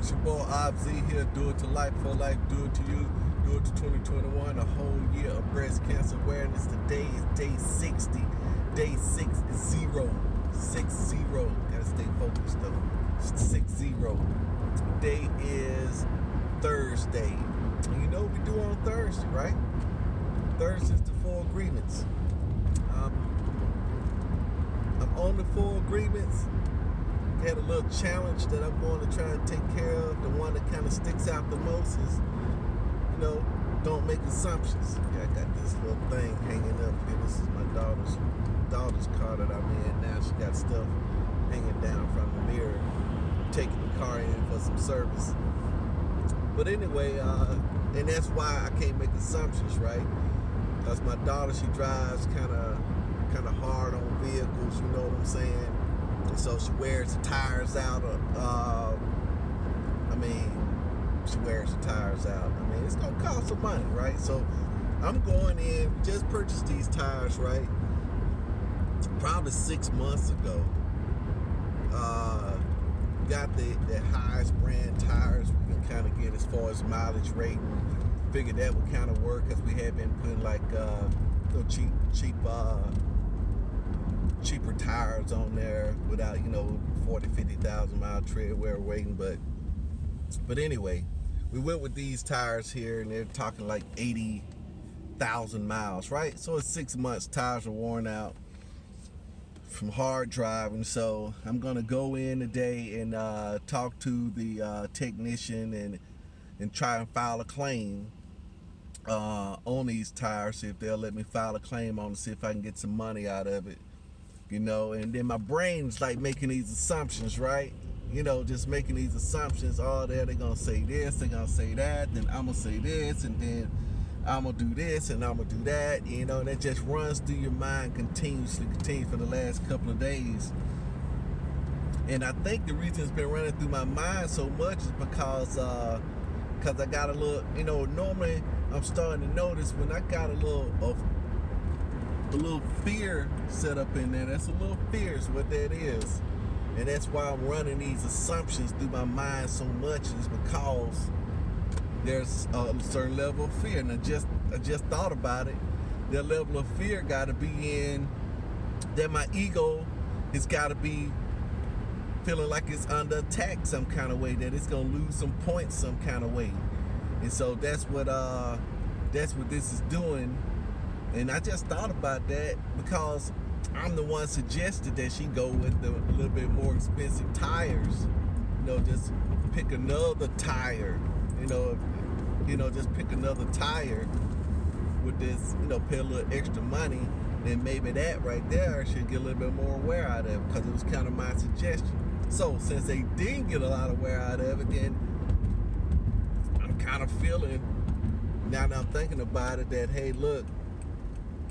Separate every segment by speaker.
Speaker 1: It's your boy ObZ here. Do it to life, for life, do it to you. Do it to 2021, a whole year of breast cancer awareness. Today is day 60. Day 60. 60. Gotta stay focused though. 60. Today is Thursday. And you know what we do on Thursday, right? Thursday's the 4 agreements. I'm on the 4 agreements. Had a little challenge that I'm going to try and take care of. The one that kind of sticks out the most is, don't make assumptions. Yeah, I got this little thing hanging up here. This is my daughter's car that I'm in now. She got stuff hanging down from the mirror. Taking the car in for some service. But anyway, and that's why I can't make assumptions, right? Because my daughter, she drives kind of hard on vehicles, you know what I'm saying? And so she wears the tires out. She wears the tires out. It's gonna cost some money, right? So I'm going in. Just purchased these tires, right? Probably 6 months ago. Got the highest brand tires we can kind of get as far as mileage rate. Figured that would kind of work because we had been putting like cheaper tires on there without 40,000-50,000 mile tread wear rating. But anyway, we went with these tires here and they're talking like 80,000 miles, right? So it's 6 months. Tires are worn out from hard driving. So I'm gonna go in today and talk to the technician and try and file a claim on these tires. See if they'll let me file a claim on it, see if I can get some money out of it. And then my brain's like making these assumptions, right? Just making these assumptions. Oh, they're gonna say this, they're gonna say that, then I'm gonna say this, and then I'm gonna do this, and I'm gonna do that. And it just runs through your mind continuously for the last couple of days. And I think the reason it's been running through my mind so much is because I got a little, normally I'm starting to notice when I got a little fear set up in there. That's a little fear is what that is. And that's why I'm running these assumptions through my mind so much, is because there's a certain level of fear. And I just thought about it. That level of fear got to be in that my ego has got to be feeling like it's under attack some kind of way, that it's gonna lose some points some kind of way. And so that's what this is doing. And I just thought about that because I'm the one suggested that she go with the little bit more expensive tires. Just pick another tire. Just pick another tire with this, pay a little extra money. Then maybe that right there should get a little bit more wear out of it, because it was kind of my suggestion. So since they didn't get a lot of wear out of it, then I'm kind of feeling, now that I'm thinking about it, that, hey, look,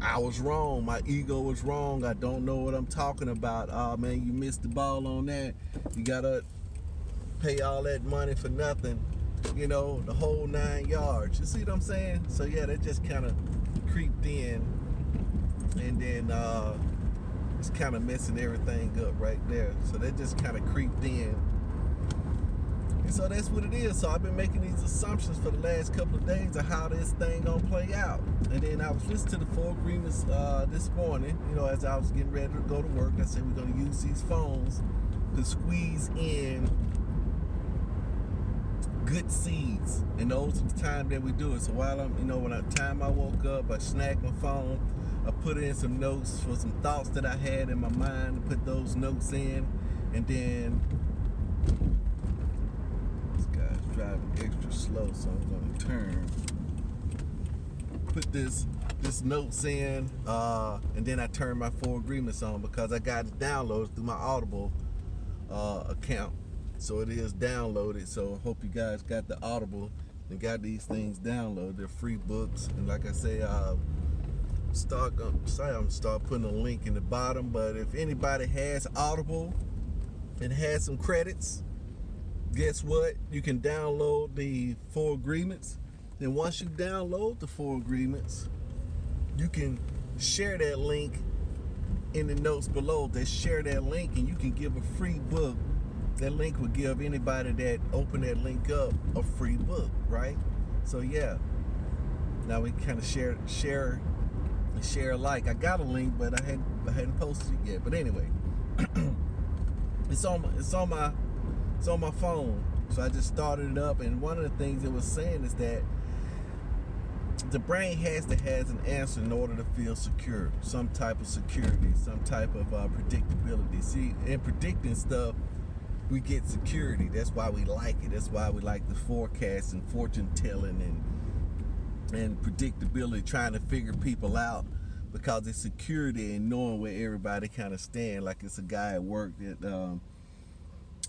Speaker 1: I was wrong. My ego was wrong. I don't know what I'm talking about. Oh, man, you missed the ball on that. You got to pay all that money for nothing, the whole 9 yards. You see what I'm saying? So, yeah, that just kind of creeped in. And then it's kind of messing everything up right there. So that just kind of creeped in. And so that's what it is. So I've been making these assumptions for the last couple of days of how this thing gonna play out. And then I was listening to the 4 agreements this morning, as I was getting ready to go to work. I said we're gonna use these phones to squeeze in good seeds. And those are the time that we do it. So while I'm, when I woke up, I snagged my phone. I put in some notes for some thoughts that I had in my mind, and put those notes in. And then this guy's driving extra slow, so I'm gonna turn. Put this notes in, and then I turned my 4 agreements on, because I got it downloaded through my Audible account. So it is downloaded. So I hope you guys got the Audible and got these things downloaded. They're free books. And like I say, I'm start putting a link in the bottom. But if anybody has Audible and has some credits, guess what? You can download the 4 agreements. Then once you download the 4 agreements, you can share that link in the notes below. They share that link, and you can give a free book that link will give anybody that open that link up a free book, right? So yeah, now we kind of share alike. I got a link, but I hadn't posted it yet. But anyway, it's on my phone. So I just started it up, and one of the things it was saying is that the brain has an answer in order to feel secure, some type of security, some type of predictability. See, in predicting stuff, we get security. That's why we like it. That's why we like the forecast and fortune telling and predictability, trying to figure people out, because it's security and knowing where everybody kind of stand. Like it's a guy at work that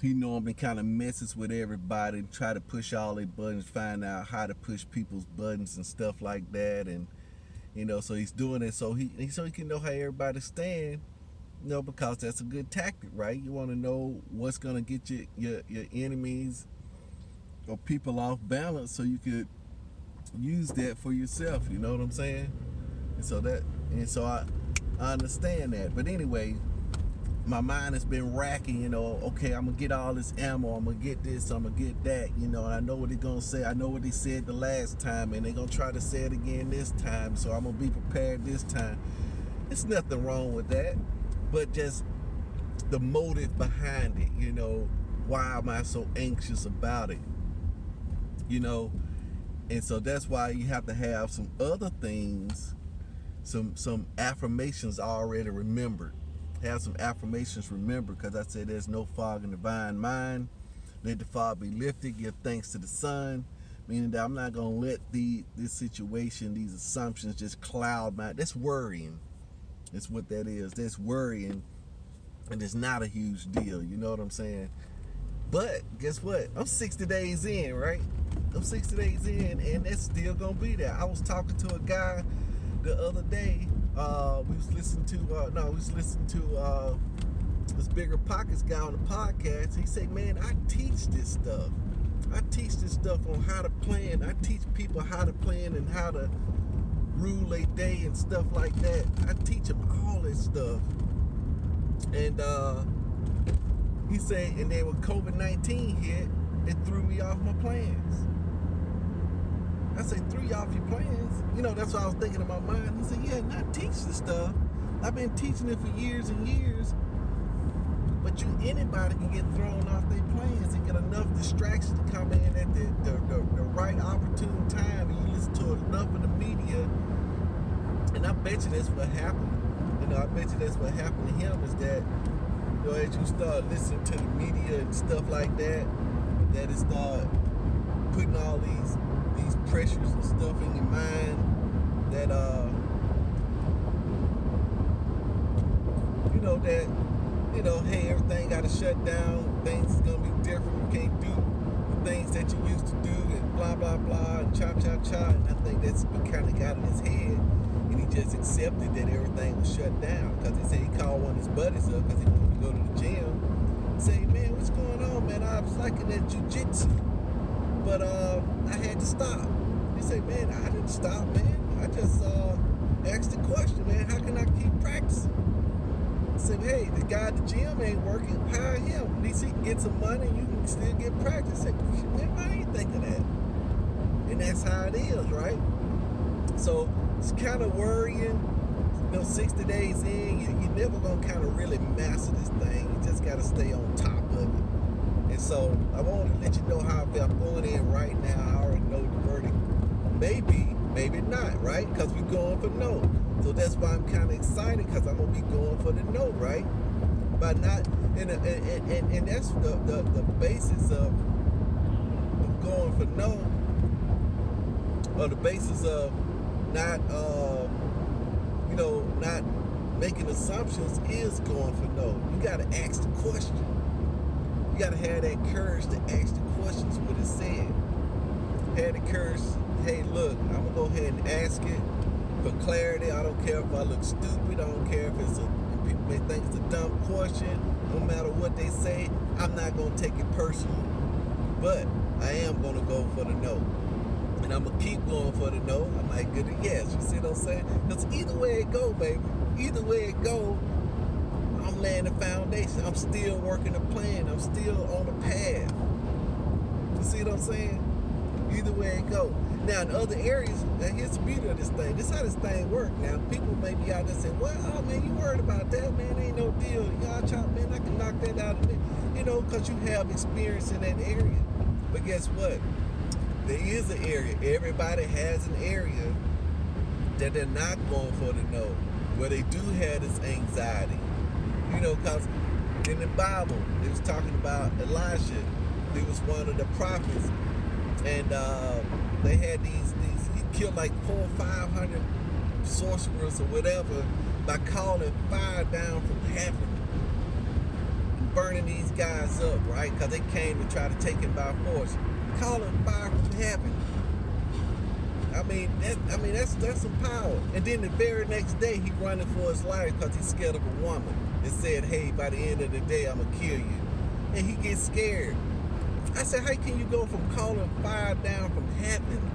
Speaker 1: he normally kind of messes with everybody, try to push all their buttons, find out how to push people's buttons and stuff like that. And so he's doing it so he can know how everybody stand. Because that's a good tactic, right? You want to know what's gonna get your enemies or people off balance, so you could use that for yourself. You know what I'm saying? And so I understand that. But anyway, my mind has been racking. Okay, I'm gonna get all this ammo. I'm gonna get this. I'm gonna get that. And I know what they're gonna say. I know what they said the last time, and they're gonna try to say it again this time. So I'm gonna be prepared this time. There's nothing wrong with that. But just the motive behind it, why am I so anxious about it? And so that's why you have to have some other things, some affirmations already remembered. Have some affirmations remembered, because I said there's no fog in the divine mind. Let the fog be lifted. Give thanks to the sun. Meaning that I'm not going to let this situation, these assumptions just cloud my... That's worrying. That's what that is. That's worrying, and it's not a huge deal. You know what I'm saying? But guess what? I'm 60 days in, right? I'm 60 days in, and that's still gonna be there. I was talking to a guy the other day. We was listening to this Bigger Pockets guy on the podcast. He said, "Man, I teach this stuff. I teach this stuff on how to plan. I teach people how to plan and how to rule a day and stuff like that. I teach them all this stuff." And he said, and then when COVID-19 hit, it threw me off my plans. I said, threw you off your plans? That's what I was thinking in my mind. He said, yeah, not teach this stuff. I've been teaching it for years and years. But anybody can get thrown off their plans and get enough distractions to come in at the right opportune time, and you listen to enough of the media. And I bet you that's what happened. I bet you that's what happened to him, is that, as you start listening to the media and stuff like that, that it start putting all these pressures and stuff in your mind that hey, everything got to shut down, things is gonna be different, you can't do the things that you used to do, and blah blah blah, and cha. And I think that's what kind of got in his head, and he just accepted that everything was shut down. Because he said he called one of his buddies up because he wanted to go to the gym. Say, man, what's going on, man? I was liking that jiu-jitsu, but I had to stop. He said, man, I didn't stop, man. I just asked the question, man, how can I keep practicing? I said, hey, the guy at the gym ain't working, hire him. At least he can get some money, you can still get practice. I said, man, I ain't think of that. And that's how it is, right? So it's kind of worrying. 60 days in, you're never gonna kind of really master this thing. You just gotta stay on top of it. And so I wanted to let you know how I feel. I'm going in right now. I already know the verdict. Maybe not, right? Because we're going for no. So that's why I'm kind of excited, because I'm gonna be going for the no, right? By not, and that's the basis of going for no, or the basis of not not making assumptions is going for no. You gotta ask the question. You gotta have that courage to ask the questions what it said. Have the courage, hey, look, I'm gonna go ahead and ask it for clarity. I don't care if I look stupid. I don't care if people may think it's a dumb question. No matter what they say, I'm not gonna take it personally. But I am gonna go for the no. And I'm going to keep going for the no. I might get a yes. You see what I'm saying? Because either way it go, baby. Either way it go, I'm laying the foundation. I'm still working the plan. I'm still on the path. You see what I'm saying? Either way it go. Now in other areas, here's the beauty of this thing. This is how this thing works. Now people may be out there saying, well, oh man, you worried about that, man, ain't no deal. Y'all chop, man, I can knock that out of it. You know, because you have experience in that area. But guess what? There is an area. Everybody has an area that they're not going for the no, where they do have this anxiety. You know, because in the Bible, it was talking about Elijah. He was one of the prophets. And they had these, he killed like 400 or 500 sorcerers or whatever by calling fire down from heaven and burning these guys up, right? Because they came to try to take him by force. Calling fire from heaven. I mean that's some power. And then the very next day he running for his life because he's scared of a woman and said, hey, by the end of the day I'm gonna kill you. And he gets scared. I said, how can you go from calling fire down from heaven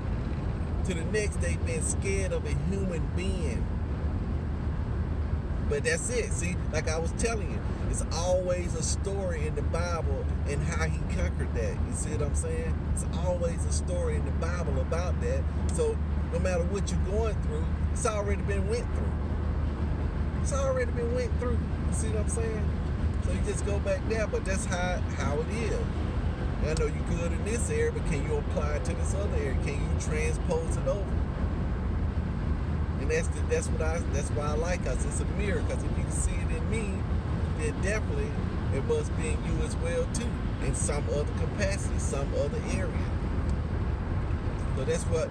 Speaker 1: to the next day being scared of a human being? But that's it. See, like I was telling you, it's always a story in the Bible and how he conquered that. You see what I'm saying? It's always a story in the Bible about that. So no matter what you're going through, it's already been went through. It's already been went through. You see what I'm saying? So you just go back there, but that's how it is. I know you're good in this area, but can you apply it to this other area? Can you transpose it over? And that's why I like us. It's a mirror, because if you can see it in me, then definitely it must be in you as well too, in some other capacity, some other area. So that's what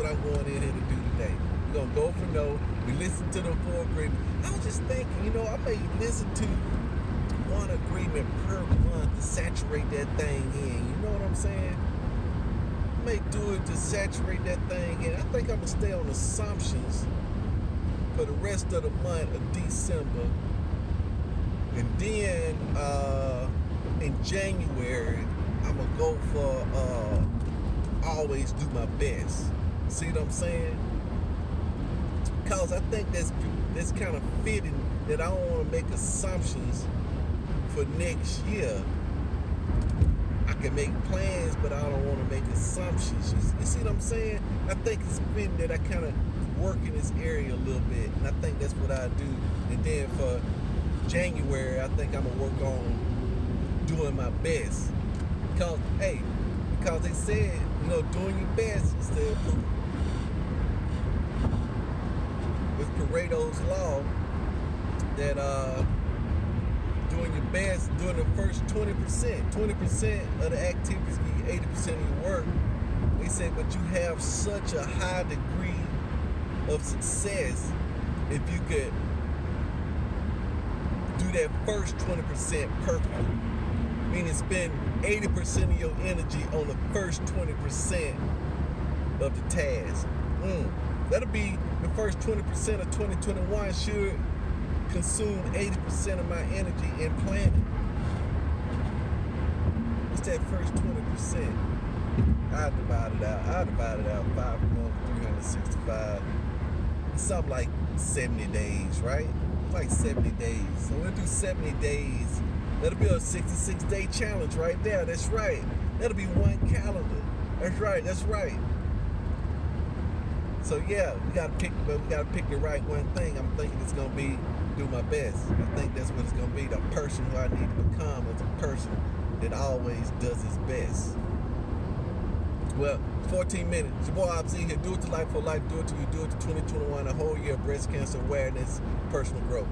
Speaker 1: I'm going in here to do today. We're gonna go for no. We listen to the full agreement. I was just thinking, I may listen to one agreement per month to saturate that thing in. You know what I'm saying? I may do it to saturate that thing in. I think I'm gonna stay on assumptions for the rest of the month of December. And then in January, I'm gonna go for always do my best. See what I'm saying? Because I think that's kind of fitting that I don't want to make assumptions for next year. I can make plans, but I don't want to make assumptions. You see what I'm saying? I think it's fitting that I kind of work in this area a little bit, and I think that's what I do. And then for January, I think I'm gonna work on doing my best. Because they said, doing your best is the with Pareto's law that doing your best, doing the first 20% of the activities give you 80% of your work. They said, but you have such a high degree of success if you could do that first 20% perfectly. Meaning spend 80% of your energy on the first 20% of the task. That'll be the first 20% of 2021 should consume 80% of my energy in planning. What's that first 20%? I divide it out 5 months, 365. It's something like 70 days, right? Like 70 days. So we'll do 70 days. That'll be a 66-day challenge right there. That's right. That'll be one calendar. That's right. So yeah, we gotta pick the right one thing. I'm thinking it's gonna be do my best. I think that's what it's gonna be. The person who I need to become is a person that always does his best. Well, 14 minutes. It's your boy Obz here. Do it to life for life. Do it to you. Do it to 2021. A whole year of breast cancer awareness, personal growth.